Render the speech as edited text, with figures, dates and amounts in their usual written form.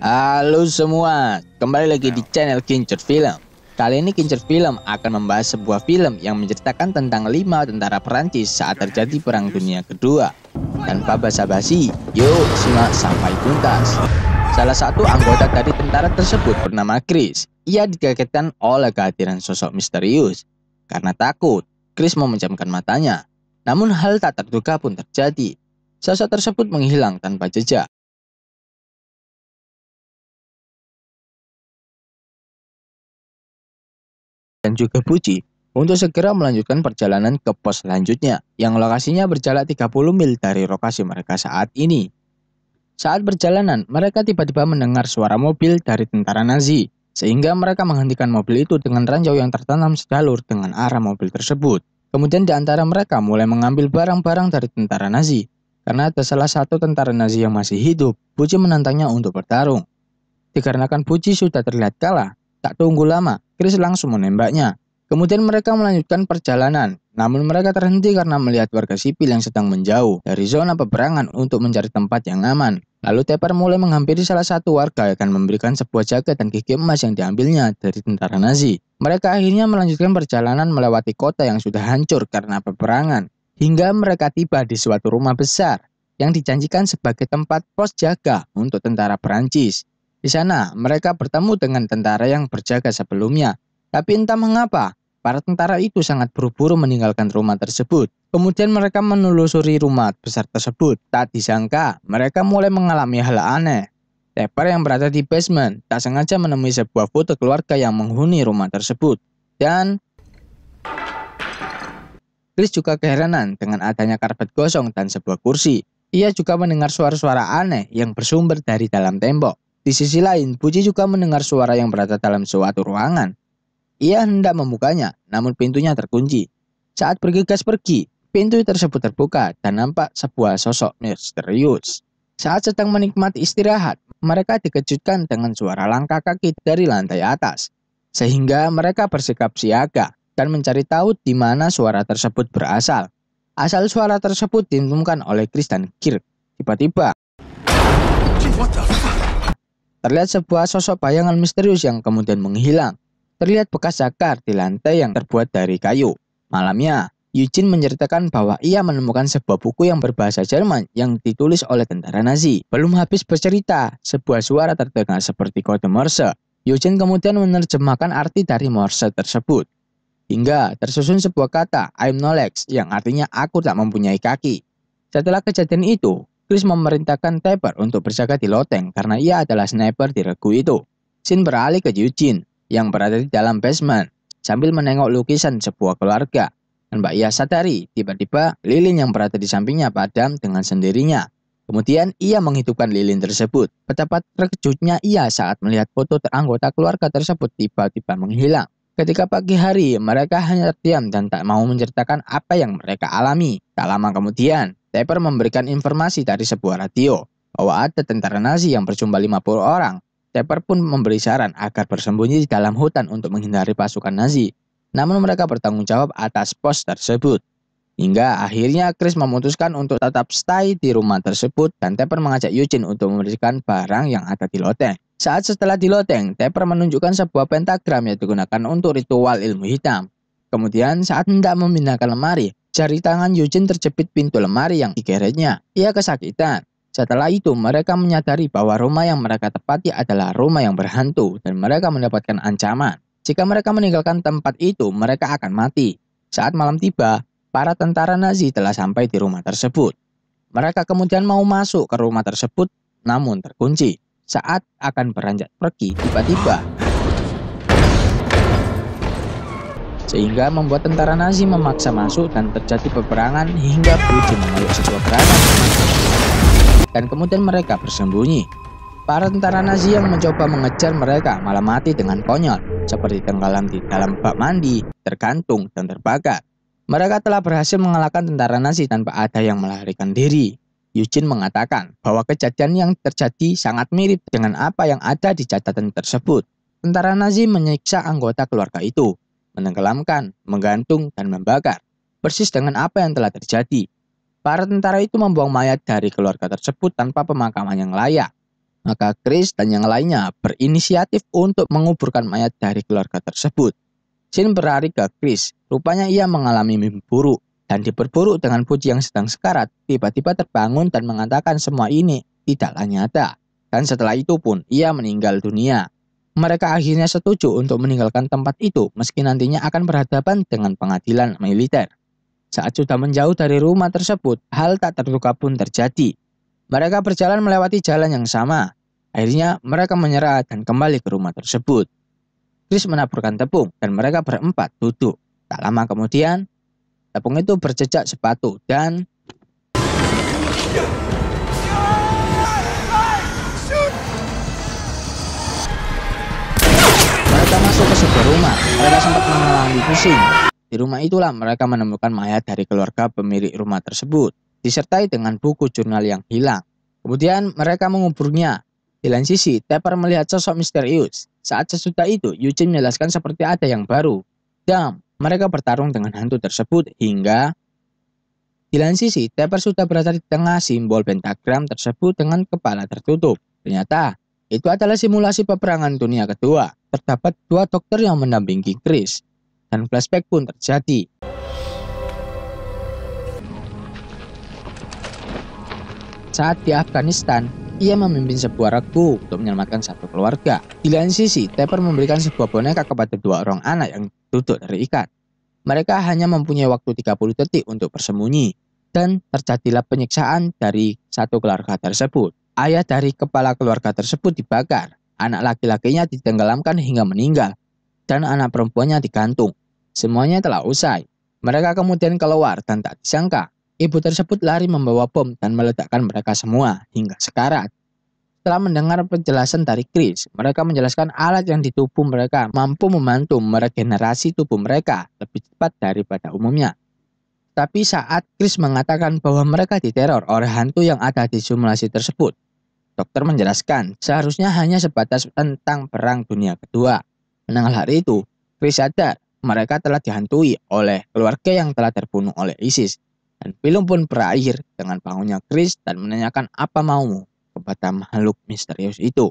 Halo semua, kembali lagi di channel Kincir Film. Kali ini Kincir Film akan membahas sebuah film yang menceritakan tentang 5 tentara Perancis saat terjadi Perang Dunia Kedua. Tanpa basa-basi, yuk simak sampai tuntas. Salah satu anggota dari tentara tersebut bernama Chris. Ia dikagetkan oleh kehadiran sosok misterius. Karena takut, Chris memejamkan matanya. Namun hal tak terduga pun terjadi. Sosok tersebut menghilang tanpa jejak. Dan juga Puji untuk segera melanjutkan perjalanan ke pos selanjutnya yang lokasinya berjarak 30 mil dari lokasi mereka saat ini. Saat perjalanan, mereka tiba-tiba mendengar suara mobil dari tentara Nazi, sehingga mereka menghentikan mobil itu dengan ranjau yang tertanam sejalur dengan arah mobil tersebut. Kemudian di antara mereka mulai mengambil barang-barang dari tentara Nazi. Karena ada salah satu tentara Nazi yang masih hidup, Puji menantangnya untuk bertarung. Dikarenakan Puji sudah terlihat kalah, tak tunggu lama, Chris langsung menembaknya. Kemudian mereka melanjutkan perjalanan, namun mereka terhenti karena melihat warga sipil yang sedang menjauh dari zona peperangan untuk mencari tempat yang aman. Lalu Tepper mulai menghampiri salah satu warga dan memberikan sebuah jaket dan gigi emas yang diambilnya dari tentara Nazi. Mereka akhirnya melanjutkan perjalanan melewati kota yang sudah hancur karena peperangan, hingga mereka tiba di suatu rumah besar yang dijanjikan sebagai tempat pos jaga untuk tentara Perancis. Di sana, mereka bertemu dengan tentara yang berjaga sebelumnya. Tapi entah mengapa, para tentara itu sangat buru-buru meninggalkan rumah tersebut. Kemudian mereka menelusuri rumah besar tersebut. Tak disangka, mereka mulai mengalami hal aneh. Tepper yang berada di basement tak sengaja menemui sebuah foto keluarga yang menghuni rumah tersebut. Dan Chris juga keheranan dengan adanya karpet gosong dan sebuah kursi. Ia juga mendengar suara-suara aneh yang bersumber dari dalam tembok. Di sisi lain, Puji juga mendengar suara yang berada dalam suatu ruangan. Ia hendak membukanya, namun pintunya terkunci. Saat bergegas pergi, pintu tersebut terbuka dan nampak sebuah sosok misterius. Saat sedang menikmati istirahat, mereka dikejutkan dengan suara langkah kaki dari lantai atas. Sehingga mereka bersikap siaga dan mencari tahu di mana suara tersebut berasal. Asal suara tersebut ditemukan oleh Chris dan Kirk. Tiba-tiba, terlihat sebuah sosok bayangan misterius yang kemudian menghilang. Terlihat bekas cakar di lantai yang terbuat dari kayu. Malamnya, Eugene menceritakan bahwa ia menemukan sebuah buku yang berbahasa Jerman yang ditulis oleh tentara Nazi. Belum habis bercerita, sebuah suara terdengar seperti kode Morse. Eugene kemudian menerjemahkan arti dari Morse tersebut. Hingga tersusun sebuah kata, I'm no legs, yang artinya aku tak mempunyai kaki. Setelah kejadian itu, Chris memerintahkan Tepper untuk berjaga di loteng karena ia adalah sniper di regu itu. Scene beralih ke Eugene yang berada di dalam basement sambil menengok lukisan sebuah keluarga. Tanpa ia sadari, tiba-tiba lilin yang berada di sampingnya padam dengan sendirinya. Kemudian ia menghidupkan lilin tersebut. Betapa terkejutnya ia saat melihat foto anggota keluarga tersebut tiba-tiba menghilang. Ketika pagi hari, mereka hanya terdiam dan tak mau menceritakan apa yang mereka alami. Tak lama kemudian, Tepper memberikan informasi dari sebuah radio bahwa ada tentara Nazi yang berjumlah 50 orang. Tepper pun memberi saran agar bersembunyi di dalam hutan untuk menghindari pasukan Nazi. Namun mereka bertanggung jawab atas pos tersebut. Hingga akhirnya Chris memutuskan untuk tetap stay di rumah tersebut dan Tepper mengajak Eugene untuk membersihkan barang yang ada di loteng. Saat setelah di loteng, Tepper menunjukkan sebuah pentagram yang digunakan untuk ritual ilmu hitam. Kemudian saat hendak memindahkan lemari, jari tangan Eugene terjepit pintu lemari yang digeretnya. Ia kesakitan. Setelah itu, mereka menyadari bahwa rumah yang mereka tempati adalah rumah yang berhantu dan mereka mendapatkan ancaman. Jika mereka meninggalkan tempat itu, mereka akan mati. Saat malam tiba, para tentara Nazi telah sampai di rumah tersebut. Mereka kemudian mau masuk ke rumah tersebut, namun terkunci. Saat akan beranjak pergi, tiba-tiba sehingga membuat tentara Nazi memaksa masuk dan terjadi peperangan hingga Puji mengeluk sebuah granat dan kemudian mereka bersembunyi. Para tentara Nazi yang mencoba mengejar mereka malah mati dengan konyol, seperti tenggelam di dalam bak mandi, tergantung, dan terbakar. Mereka telah berhasil mengalahkan tentara Nazi tanpa ada yang melarikan diri. Eugene mengatakan bahwa kejadian yang terjadi sangat mirip dengan apa yang ada di catatan tersebut. Tentara Nazi menyiksa anggota keluarga itu, menenggelamkan, menggantung, dan membakar. Persis dengan apa yang telah terjadi. Para tentara itu membuang mayat dari keluarga tersebut tanpa pemakaman yang layak. Maka Chris dan yang lainnya berinisiatif untuk menguburkan mayat dari keluarga tersebut. Shin berlari ke Chris. Rupanya ia mengalami mimpi buruk dan diperburuk dengan Puji yang sedang sekarat tiba-tiba terbangun dan mengatakan semua ini tidaklah nyata. Dan setelah itu pun ia meninggal dunia. Mereka akhirnya setuju untuk meninggalkan tempat itu meski nantinya akan berhadapan dengan pengadilan militer. Saat sudah menjauh dari rumah tersebut, hal tak terduga pun terjadi. Mereka berjalan melewati jalan yang sama. Akhirnya mereka menyerah dan kembali ke rumah tersebut. Chris menaburkan tepung dan mereka berempat duduk. Tak lama kemudian, tepung itu berjejak sepatu dan mereka masuk ke sebuah rumah. Mereka sempat mengalami pusing. Di rumah itulah mereka menemukan mayat dari keluarga pemilik rumah tersebut, disertai dengan buku jurnal yang hilang. Kemudian mereka menguburnya. Di lain sisi, Tepper melihat sosok misterius. Saat sesudah itu, Eugene menjelaskan seperti ada yang baru. Dan mereka bertarung dengan hantu tersebut hingga di lain sisi, Tepper sudah berada di tengah simbol pentagram tersebut dengan kepala tertutup. Ternyata, itu adalah simulasi peperangan dunia kedua. Terdapat dua dokter yang mendampingi Chris. Dan flashback pun terjadi. Saat di Afghanistan, ia memimpin sebuah regu untuk menyelamatkan satu keluarga. Di lain sisi, Tepper memberikan sebuah boneka kepada dua orang anak yang duduk terikat. Mereka hanya mempunyai waktu 30 detik untuk bersembunyi. Dan terjadilah penyiksaan dari satu keluarga tersebut. Ayah dari kepala keluarga tersebut dibakar. Anak laki-lakinya ditenggelamkan hingga meninggal. Dan anak perempuannya digantung. Semuanya telah usai. Mereka kemudian keluar dan tak disangka, ibu tersebut lari membawa bom dan meledakkan mereka semua hingga sekarat. Setelah mendengar penjelasan dari Chris, mereka menjelaskan alat yang di tubuh mereka mampu membantu meregenerasi tubuh mereka lebih cepat daripada umumnya. Tapi saat Chris mengatakan bahwa mereka diteror oleh hantu yang ada di simulasi tersebut, dokter menjelaskan seharusnya hanya sebatas tentang perang dunia kedua. Mendengar hal itu, Chris sadar mereka telah dihantui oleh keluarga yang telah terbunuh oleh ISIS. Dan film pun berakhir dengan bangunnya Chris dan menanyakan apa maumu kepada makhluk misterius itu.